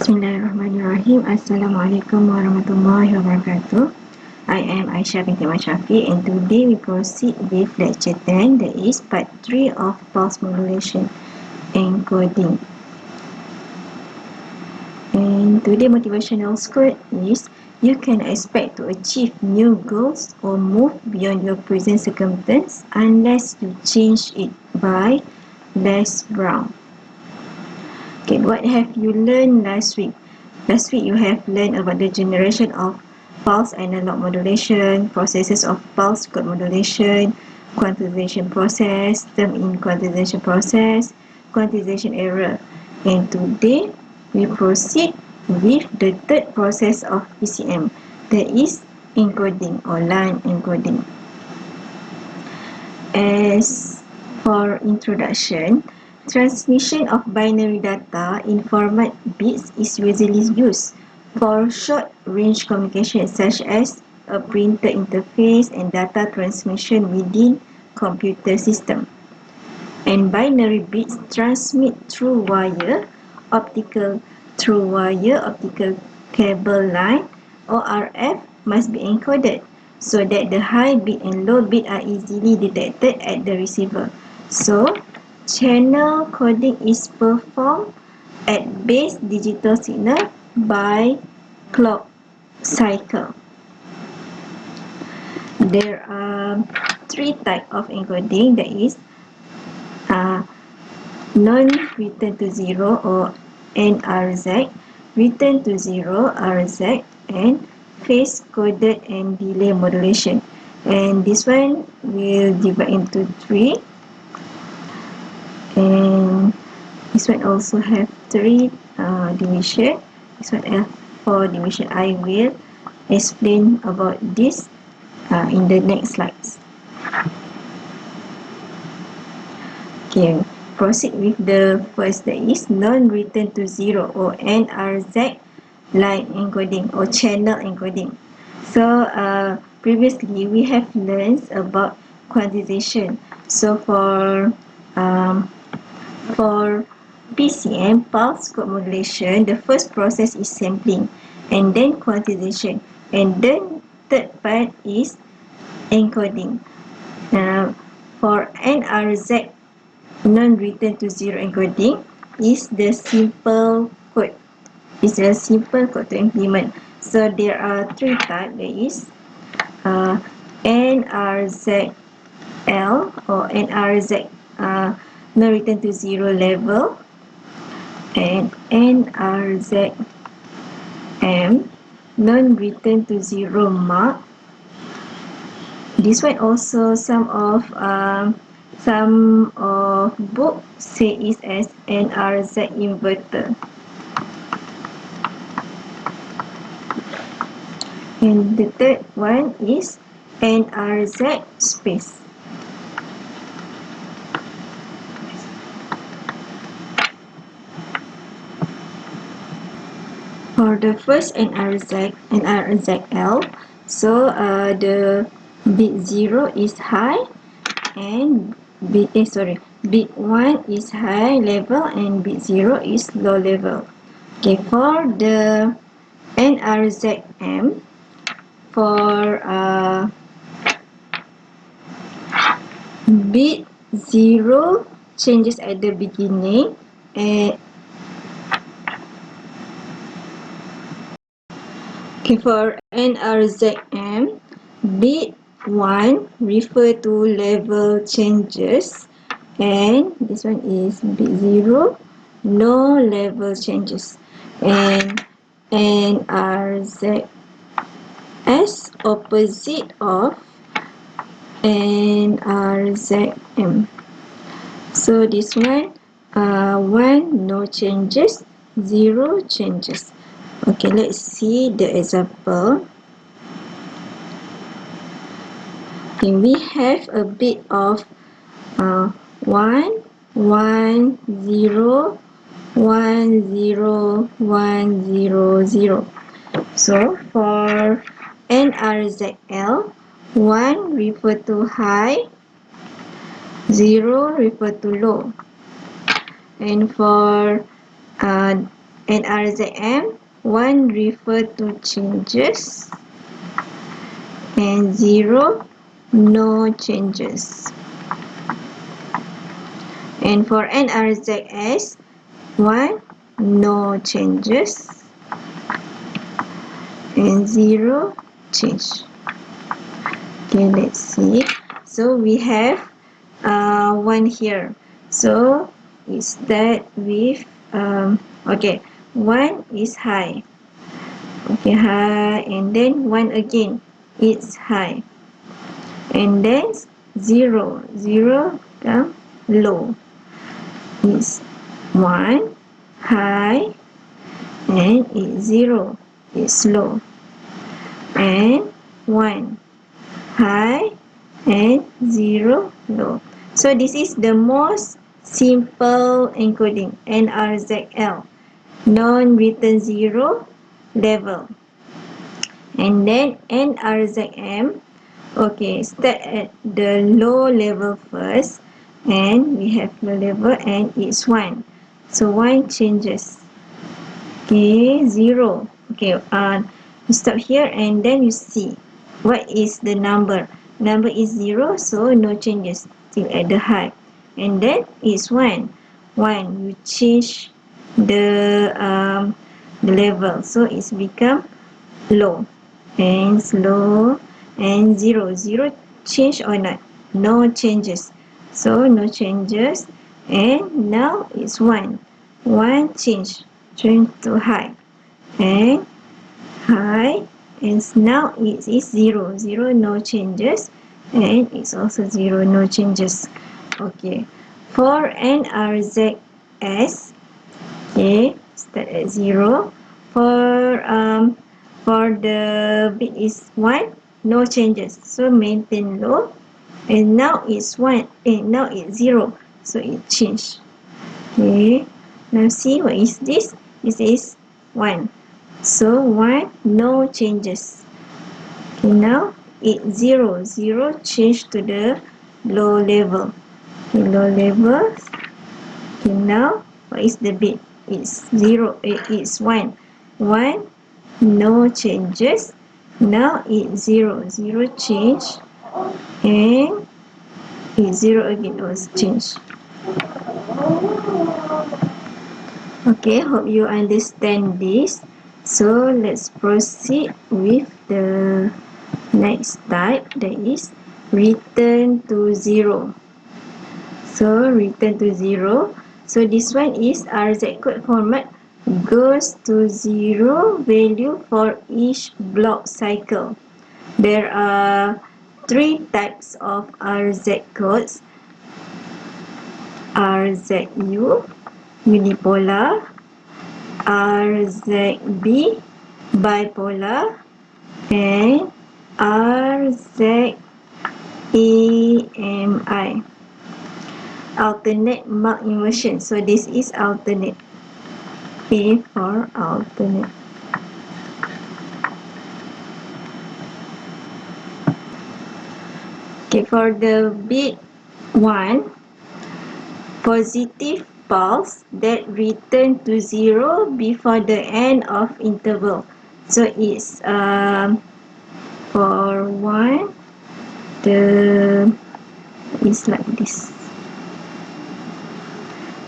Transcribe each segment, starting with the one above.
Bismillahirrahmanirrahim. Assalamualaikum warahmatullahi wabarakatuh. I am Aisyah binti Masyafi, and today we proceed with lecture 10, that is part 3 of pulse modulation encoding. And today motivational quote is: you can expect to achieve new goals or move beyond your present circumstance unless you change it, by Les Brown. Okay, what have you learned last week? Last week you have learned about the generation of pulse analog modulation, processes of pulse code modulation, quantization process, term in quantization process, quantization error. And today we proceed with the third process of PCM, that is encoding or line encoding. As for introduction, transmission of binary data in format bits is usually used for short-range communication such as a printer interface and data transmission within computer system. And binary bits transmit through wire, optical cable line, or RF must be encoded so that the high bit and low bit are easily detected at the receiver. So, channel coding is performed at base digital signal by clock cycle. There are three types of encoding, that is non-return to zero or NRZ, return to zero RZ, and phase coded and delay modulation. And this one will divide into three, and this one also have three division. This one have four division. I will explain about this in the next slides. Okay, proceed with the first, that is non-return to zero or NRZ line encoding or channel encoding. So previously we have learned about quantization. So for PCM, pulse code modulation, the first process is sampling and then quantization, and then third part is encoding. For NRZ non-return to zero encoding is the simple code. It's a simple code to implement. So there are three types. There is NRZL or NRZ non-return to zero level, and NRZM non-return to zero mark. This one also some of book say it as NRZ inverter. And the third one is NRZ space. For the first NRZL, so the bit 0 is high and bit 1 is high level and bit 0 is low level. Okay, for the NRZM, for bit 0 changes at the beginning, and okay, for NRZM, bit 1 refer to level changes, and this one is bit 0, no level changes. And NRZS, opposite of NRZM. So this one, 1 no changes, 0 changes. Okay, let's see the example. Okay, we have a bit of 1, 1, 0, 1, 0, 1, 0, 0. So for NRZL, 1 refer to high, 0 refer to low. And for and RZM, 1 refer to changes and 0 no changes. And for NRZS, 1 no changes and 0 change. Okay, let's see. So we have one here. So it start with okay, 1 is high. Okay, high, and then 1 again, it's high, and then 0 come low. It's 1 high and it's 0, it's low, and 1 high and 0 low. So this is the most simple encoding, NRZL, non-written zero level. And then NRZM, okay, start at the low level first, and we have low level and it's 1. So 1 changes. Okay, 0. Okay, you stop here and then you see what is the number. Number is 0, so no changes, still at the high. And then it's 1. 1, you change the level, so it's become low and slow, and 0 change or not, no changes, so no changes. And now it's 1 change to high and high, and now it is 0 no changes, and it's also 0 no changes. Okay, for NRZS, okay, start at 0. For the bit is 1, no changes, so maintain low, and now it's 1, and now it's 0, so it changed. Okay, now see what is this? This is 1, so 1 no changes. Okay, now it's 0 change to the low level. Okay, low level. Okay, now what is the bit? It's 0, it's 1 no changes. Now it's 0 change, and it's 0 again, was change. Okay, hope you understand this. So let's proceed with the next type, that is return to 0. So return to 0. So this one is RZ code format goes to 0 value for each block cycle. There are 3 types of RZ codes: RZU, unipolar; RZB, bipolar; and RZAMI, alternate mark inversion. So this is alternate. A for alternate. Okay, for the bit 1, positive pulse that return to 0 before the end of interval. So it's for 1, it's like this.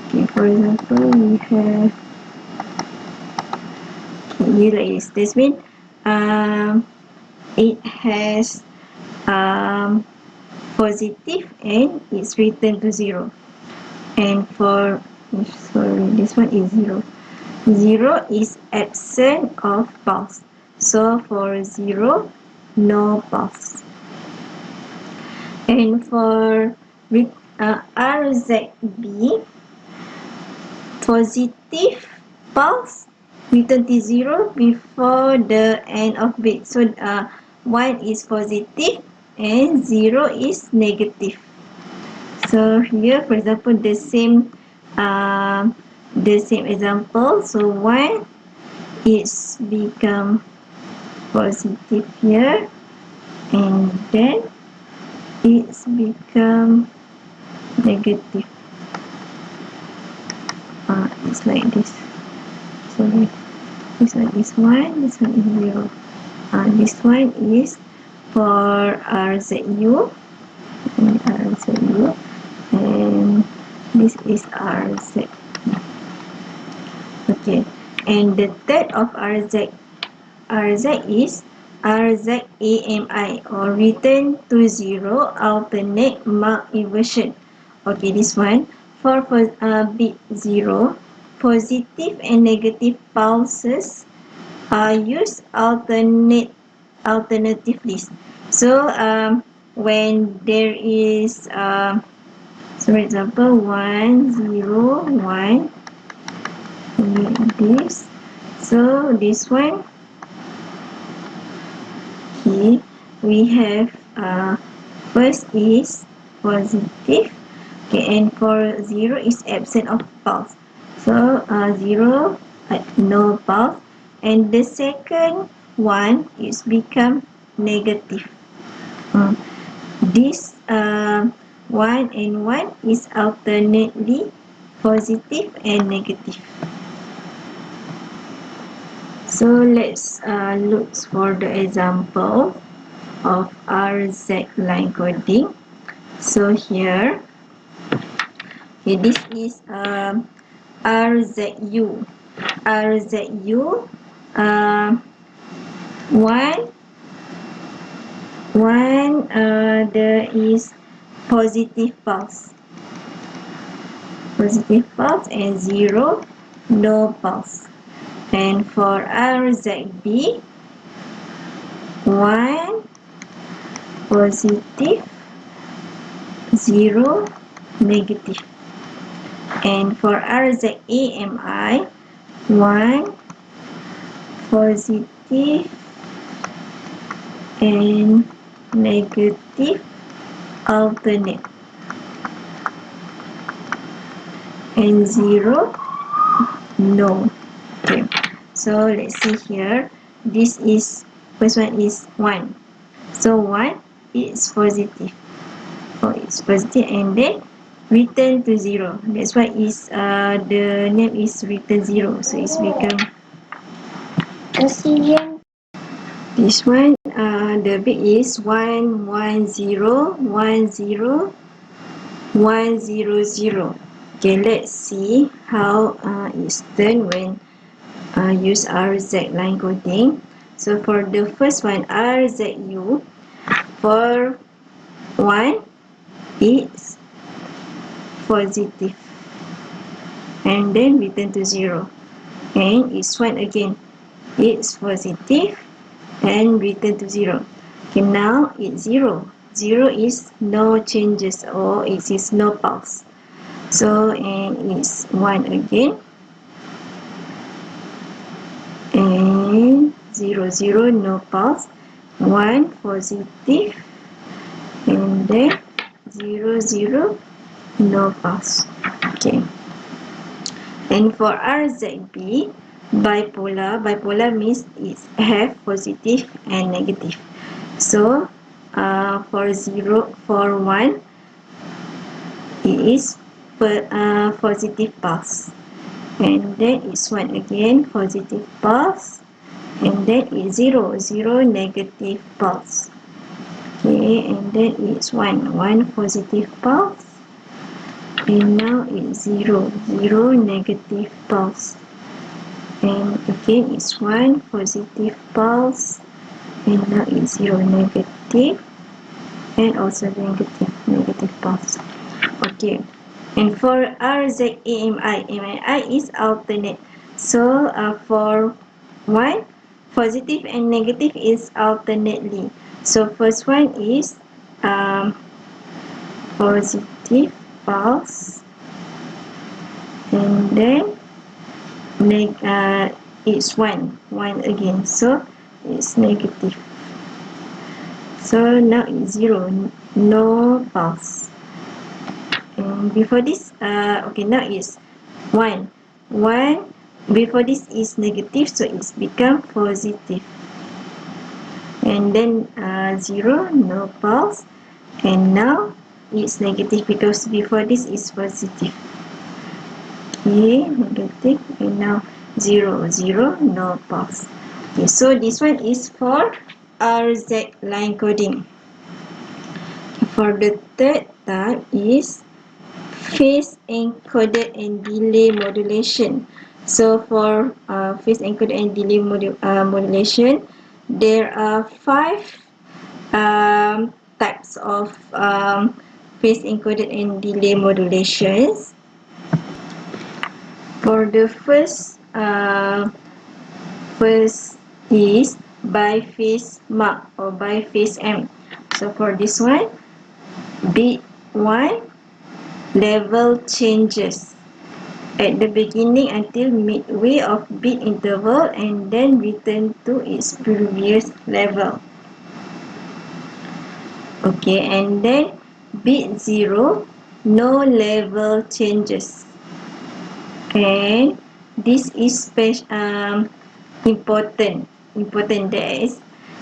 Okay, for example, we have like this. This means it has positive and it's returned to 0. And for, sorry, this one is 0. 0 is absent of pulse. So for 0, no pulse. And for RZB, positive pulse return to 0 before the end of bit. So 1 is positive and 0 is negative. So here, for example, the same example. So 1 is become positive here, and then it's become negative. It's like this. sorry, this one is 1, this one is 0. This one is for RZU, and this is RZ. Okay, and the third of RZ is RZAMI, or return to zero alternate mark inversion. Okay, this one for bit 0, positive and negative pulses are used alternatively. So when there is so for example 1 0 1, this, so this one, okay, we have first is positive, okay, and for 0 is absent of pulse, so 0 no pulse, and the second one is become negative. This 1 and 1 is alternately positive and negative. So let's look for the example of RZ line coding. So here, okay, this is RZU. RZU, one there is positive pulse, and 0 no pulse. And for RZB, 1 positive, 0 negative. And for RZAMI, 1 positive and negative alternate, and 0 no. Okay, so let's see here. This is, first one is 1, so 1 is positive, it's positive, and then return to 0. That's why is the name is return 0, so it's become Australian. This one, the bit is 1 1 0 1 0 1 0 0. Okay, let's see how it's done when use RZ line coding. So for the first one, RZU, for 1 it's positive, and then return to 0, and it's 1 again, it's positive and return to 0. Okay, now it's 0. 0 is no changes, or it is no pulse. So, and it's 1 again, and 0 0 no pulse, 1 positive, and then 0 0 no pulse. Okay. And for RZB, bipolar means it have positive and negative. So for 1 it is positive pulse, and then it's 1 again positive pulse, and then it's 0 0 negative pulse. Okay, and then it's 1 positive pulse, and now it's 0 0 negative pulse, and again it's 1 positive pulse, and now it's 0 negative, and also negative pulse. Okay, and for RZAMI, is alternate. So for 1 positive and negative is alternately. So first one is positive pulse, and then it's 1 again, so it's negative. So now it's 0 no pulse, and before this okay, now it's 1 before this is negative, so it's become positive, and then 0 no pulse, and now it's negative because before this is positive. Okay, negative, and now 0, 0, no pulse. Okay, so this one is for RZ line coding. For the third type is phase encoded and delay modulation. So for phase encoded and delay modulation, there are 5 types of phase encoded and delay modulations. For the first is biphase mark or biphase M. So for this one, bit 1 level changes at the beginning until midway of bit interval and then return to its previous level. Okay, and then bit 0, no level changes. And this is important. That is,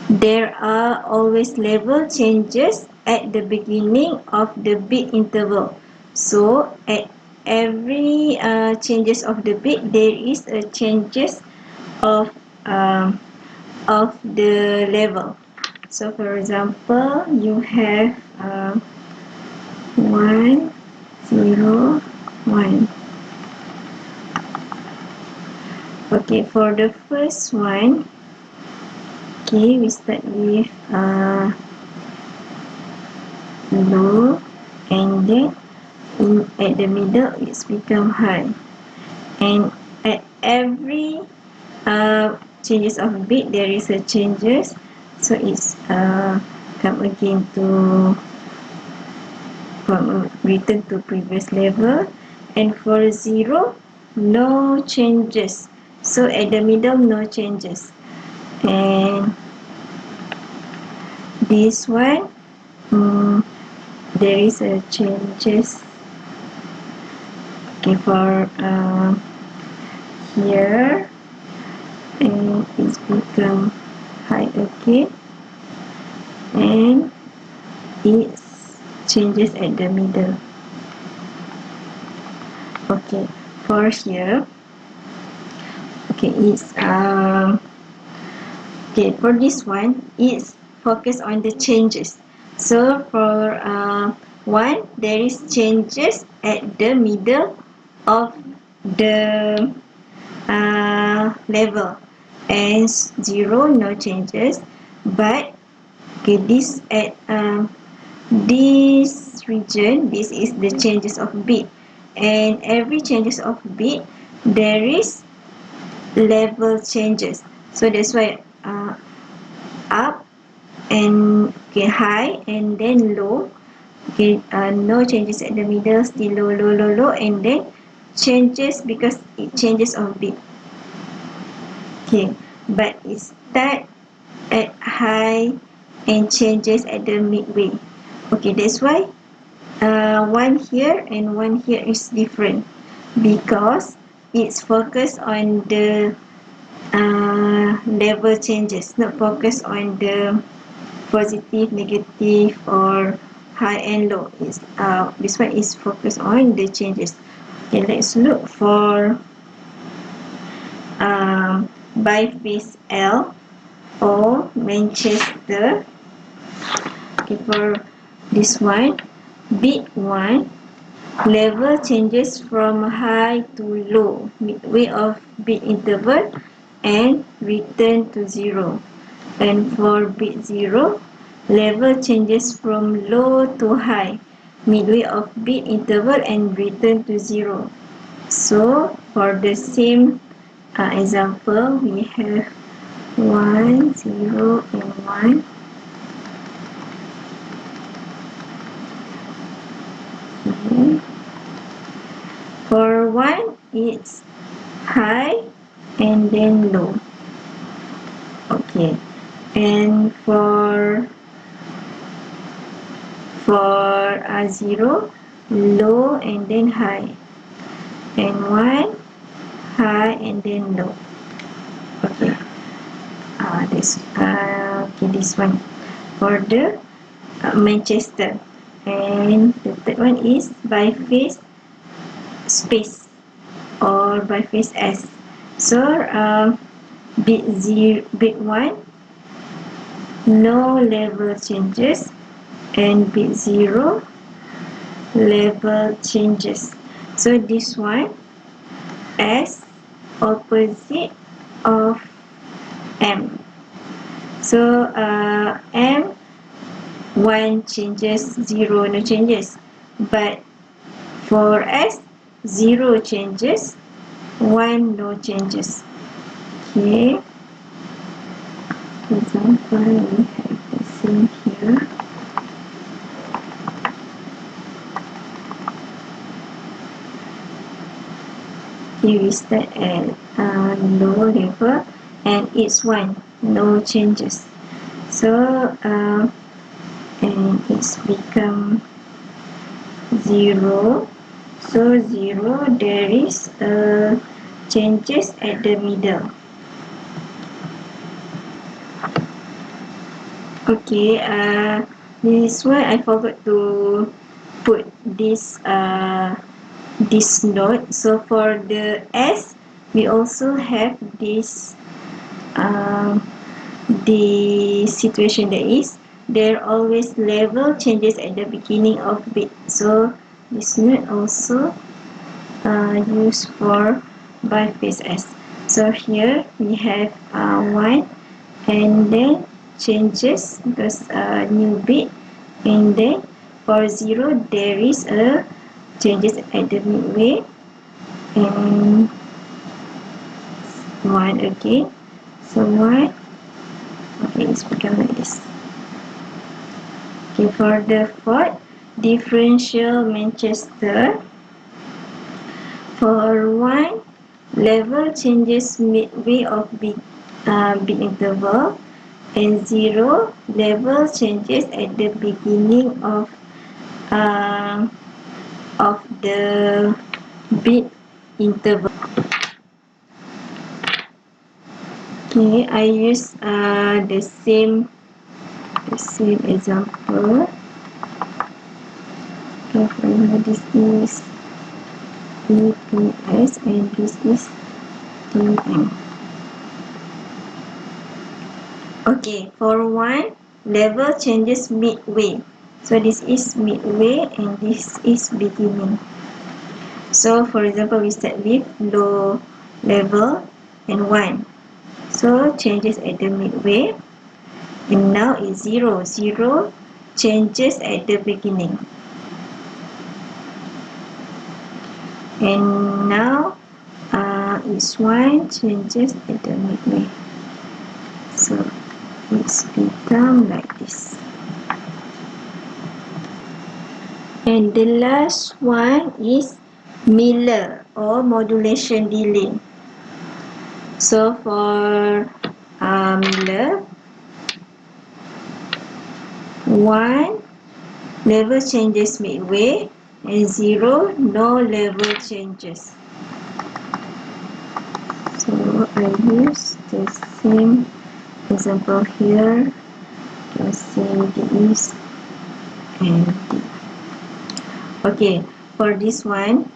there are always level changes at the beginning of the bit interval. So at every changes of the bit, there is a changes of the level. So for example, you have 1, 0, 1. Okay, for the first one, okay, we start with low, and then at the middle it's become high, and at every changes of bit there is a changes, so it's come again to return to previous level. And for 0, no changes, so at the middle no changes. And this one, there is a changes. Okay, for here, and it's become high again, and it changes at the middle. Okay, for here, okay, it's okay, for this one, it's focus on the changes. So for 1, there is changes at the middle of the level, and 0, no changes. But okay, this at this region, this is the changes of bit, and every changes of bit there is level changes. So that's why up and okay, high and then low. Okay, no changes at the middle, still low, low, low, low, and then changes because it changes of bit. Okay, but it start at high and changes at the midway. Okay, that's why one here and one here is different, because it's focused on the level changes, not focus on the positive, negative, or high and low. It's, this one is focused on the changes. Okay, let's look for biphase L or Manchester. Okay, for this one, bit 1, level changes from high to low midway of bit interval and return to 0. And for bit 0, level changes from low to high midway of bit interval and return to 0. So for the same example, we have 1, 0, and 1. Okay. For 1, it's high and then low. Okay, and for 0, low and then high, and 1, high and then low. Okay, this one for the Manchester. And the third one is biphase space or biphase S. So bit 1, no level changes, and bit 0, level changes. So this one S opposite of M. So M 1 changes, 0 no changes. But for S 0 changes, 1 no changes. Okay. For example, we have the same here. Here we start at low level and it's 1, no changes. So and it's become 0. So 0, there is changes at the middle. Okay, this one I forgot to put this note. So for the S, we also have this the situation that is there always level changes at the beginning of bit. So this note also used for biphase S. So here we have 1 and then changes because new bit, and then for 0 there is a changes at the midway and 1 again. So 1, okay, it's become like this. Okay, for the fourth, differential Manchester. For 1, level changes midway of bit interval, and 0, level changes at the beginning of the bit interval. Okay, I use the same example. Okay, for example, this is EPS and this is TM. Okay, for 1, level changes midway. So this is midway and this is beginning. So for example, we start with low level and 1. So changes at the midway, and now it's 0. 0 changes at the beginning. And now it's 1 changes at the midway. So it's become like this. And the last one is Miller or modulation delay. So for Miller, 1 level changes midway and 0 no level changes. So I use the same example here to say this and this. Okay, for this one,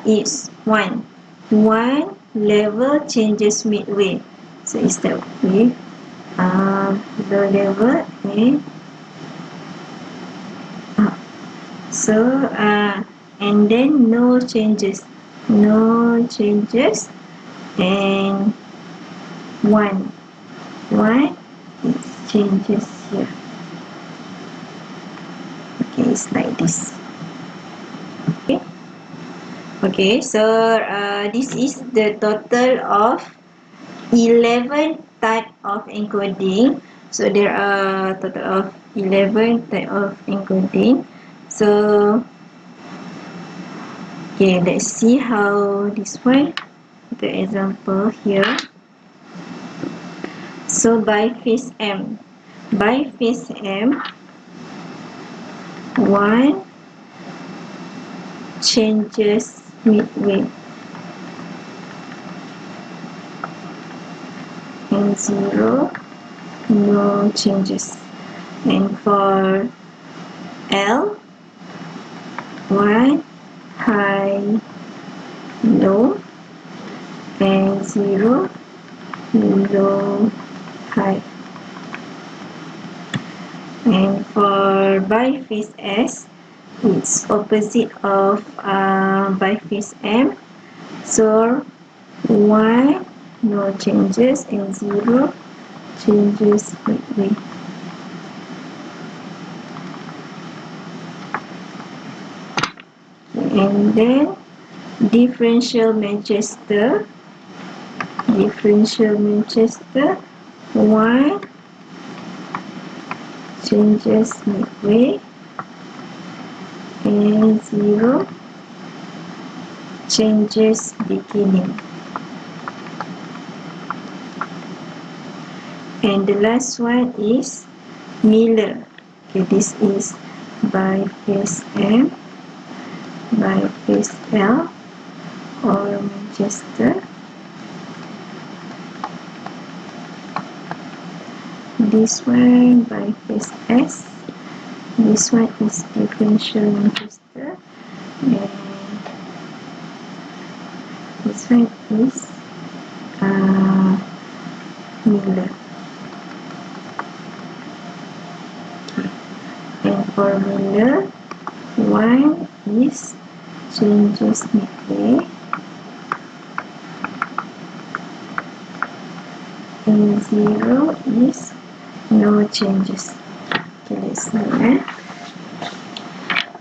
it's 1. 1 level changes midway. So it's start with low level and up. So and then no changes. No changes and 1. 1 it changes here. Okay, it's like this. Okay, so this is the total of 11 type of encoding. So there are total of 11 type of encoding. So okay, let's see how this one. The example here. So biphase M. Biphase M, 1 changes midway and 0 no changes. And for L, 1 high low and and 0, low, high. And for biphase S, it's opposite of biphase M. So 1, no changes, and 0 changes midway. And then differential Manchester, 1 changes midway, and 0 changes beginning. And the last one is Miller. Okay, this is biphase M, biphase L, or Manchester. This one biphase S. This one is differential Manchester, and this one is Miller. Okay. And for Miller, 1 is changes midway, and 0 is no changes. Okay, let's see.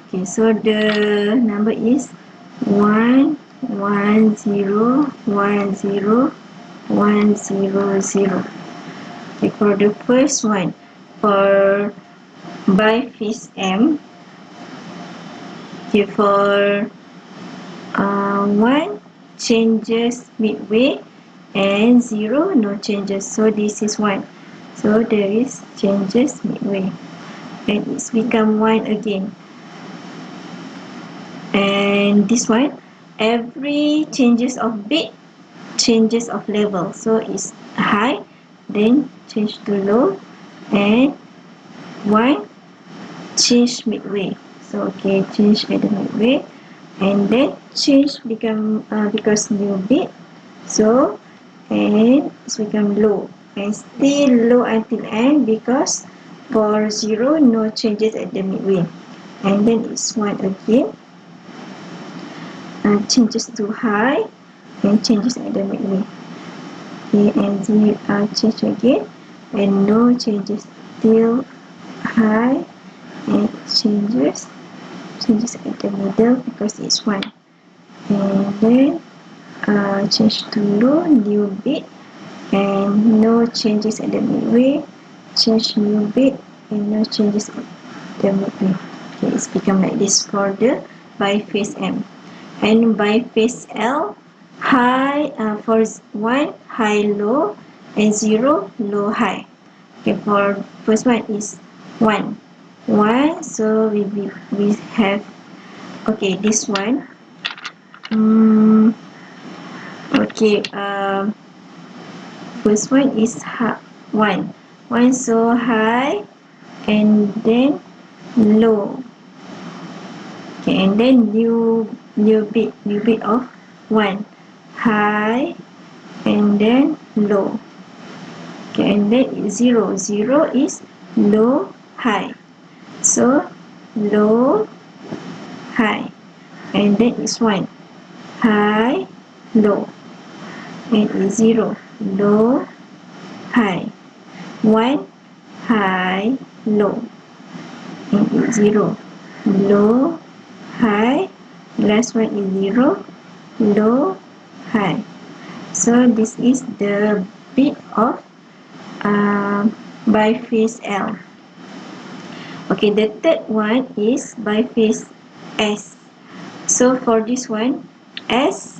Okay, so the number is 1, 1, 0, 1, 0, 1, 0, 0. Okay, for the first one, for biphase M, okay, for 1 changes midway, and 0 no changes. So this is 1. So there is changes midway, and it's become 1 again. And this one, every changes of bit, changes of level. So it's high, then change to low, and 1 change midway. So okay, change at the midway, and then change become because new bit. So and it's become low, and still low until end because for 0 no changes at the midway, and then it's 1 again, and changes to high, and changes at the midway. Okay, and change again, and no changes, still high, and changes at the middle because it's 1, and then change to low, new bit, and no changes at the midway, change new bit, and no changes at the midway. Okay, it's become like this for the biphase M. And biphase L, high for 1 high low, and 0 low high. Okay, for first one is 1, so we have, okay, this one. Okay, first one is 1, so high, and then low. Okay, and then new bit of 1, high, and then low. Okay, and then 0 is low, high. So low, high, and then it's 1, high, low, and 0 low, high, 1 high, low, and 0 low, high, last one is 0 low, high. So this is the bit of biphase L. Okay, the third one is biphase S. So for this one, S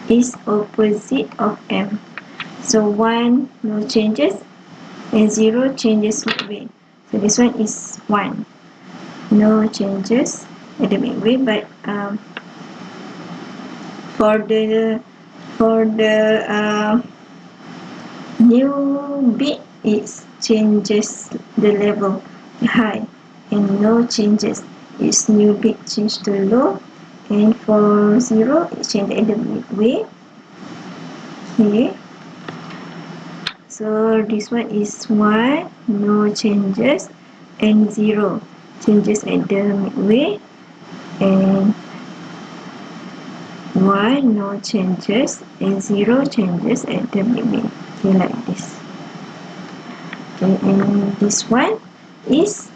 is opposite of M. So 1 no changes, and 0 changes midway. So this one is 1, no changes at the midway, but for the new bit, it changes the level high, and no changes, it's new bit change to low, and for 0 it changes at the midway, Okay, so this one is 1, no changes, and 0 changes at the midway, and 1, no changes, and 0 changes at the midway. Okay, like this. Okay, and this one is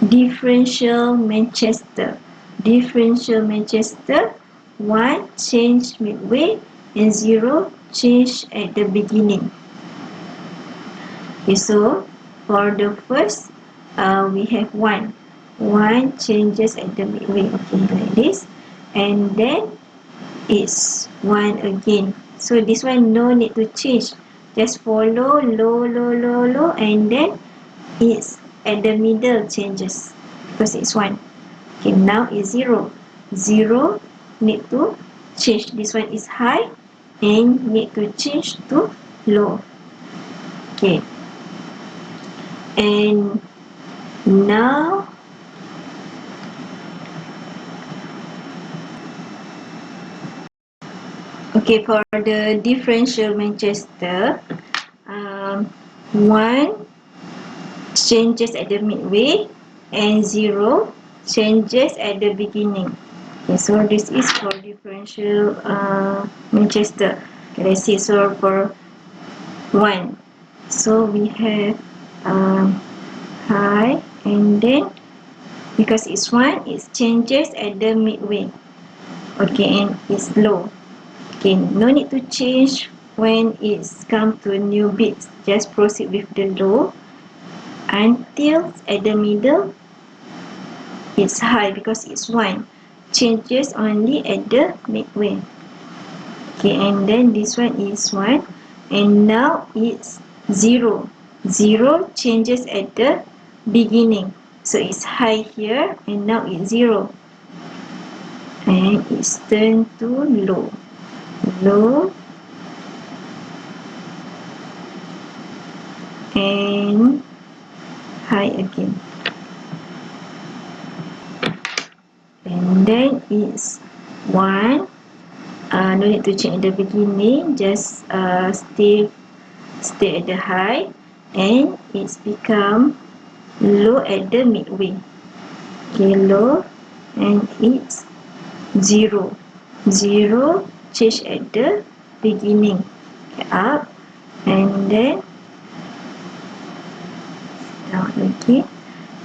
differential Manchester. Differential Manchester, 1 change midway and 0 change at the beginning. Okay, so for the first, we have 1. 1 changes at the midway. Okay, like this. And then it's 1 again. So this one no need to change. Just follow low, low, low, low, and then it's at the middle changes because it's 1. Okay, now it's 0. 0 need to change. This one is high and need to change to low. Okay, and now okay, for the differential Manchester, 1 changes at the midway and 0 changes at the beginning. Okay, so this is for differential Manchester. Okay, let's see. So for 1, so we have high, and then because it's 1, it changes at the midway. Okay, and it's low. Okay, no need to change when it's come to new bits. Just proceed with the low until at the middle it's high because it's 1. Changes only at the midway. Okay, and then this one is 1, and now it's 0. 0 changes at the beginning. So it's high here, and now it's 0. And it's turned to low. Low. And high again. And then it's 1. No need to change at the beginning, just stay at the high, and it's become low at the midway. Okay, low, and it's 0. 0 change at the beginning. Okay, up, and then down again,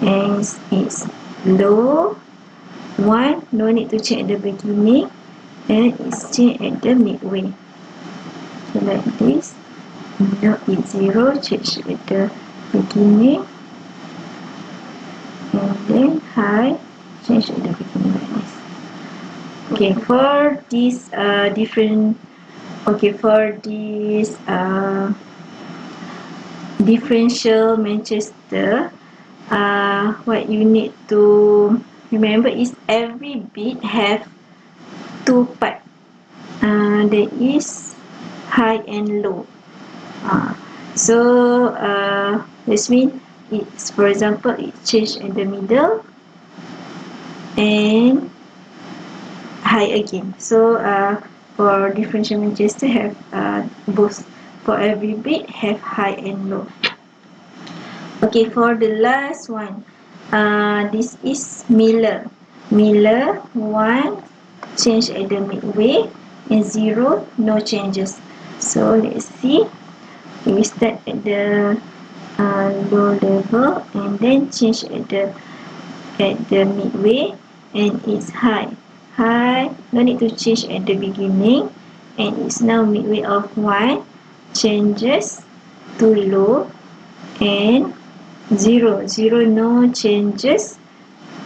and it's low. 1, no need to change at the beginning, and it's changed at the midway. So like this. Now it's 0, change at the beginning, and then high, change at the beginning like this. Okay, for this differential Manchester, what you need to remember is every bit have 2 parts. There is high and low. So this means it's, for example, it change in the middle and high again. So for differential Manchester have both. For every bit have high and low. Okay, for the last one, this is Miller. Miller 1 change at the midway and 0 no changes. So let's see. We start at the low level and then change at the midway, and it's high. High, no need to change at the beginning, and it's now midway of 1, changes to low, and 0. 0 no changes,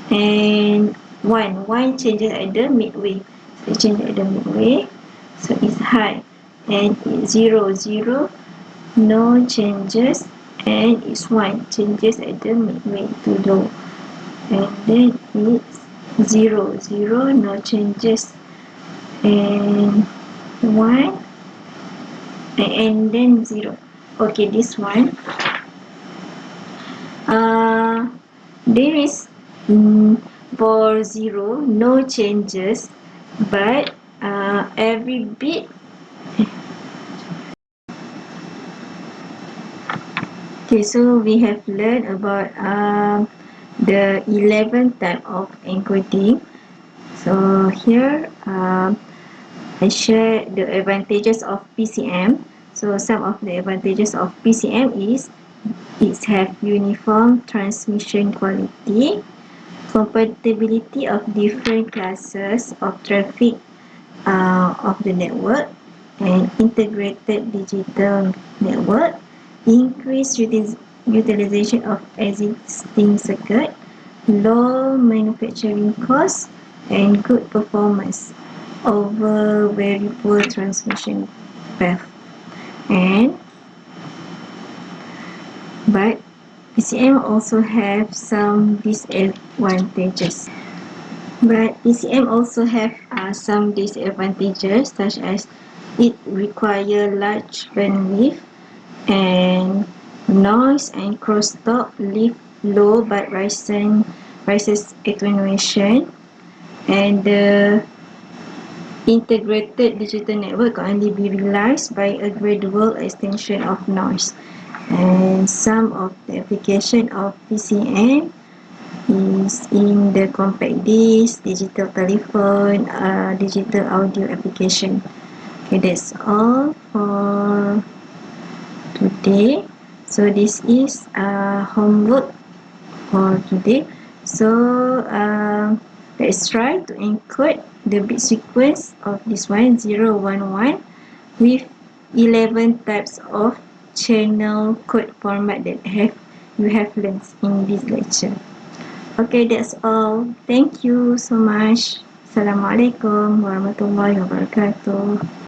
and 1 changes at the midway. So it changes at the midway, so it's high, and it's 0. 0 no changes, and it's 1 changes at the midway to low, and then it's 0. 0 no changes, and 1, and then 0. Okay, this one there is for 0 no changes, but every bit Okay, so we have learned about the 11 type of encoding. So here I share the advantages of PCM. So some of the advantages of PCM is it have uniform transmission quality, compatibility of different classes of traffic of the network, and integrated digital network, increased utilization of existing circuit, low manufacturing costs, and good performance over variable transmission path. And but PCM also have some disadvantages. But PCM also have some disadvantages, such as it require large bandwidth and noise and crosstalk leave low but rises attenuation, and the integrated digital network can only be realized by a gradual extension of noise. And some of the application of PCM is in the compact disc, digital telephone, digital audio application. Okay, that's all for today. So this is homework for today. So let's try to encode the bit sequence of this one 011 with 11 types of channel code format that you have learned in this lecture. Okay, that's all. Thank you so much. Assalamualaikum warahmatullahi wabarakatuh.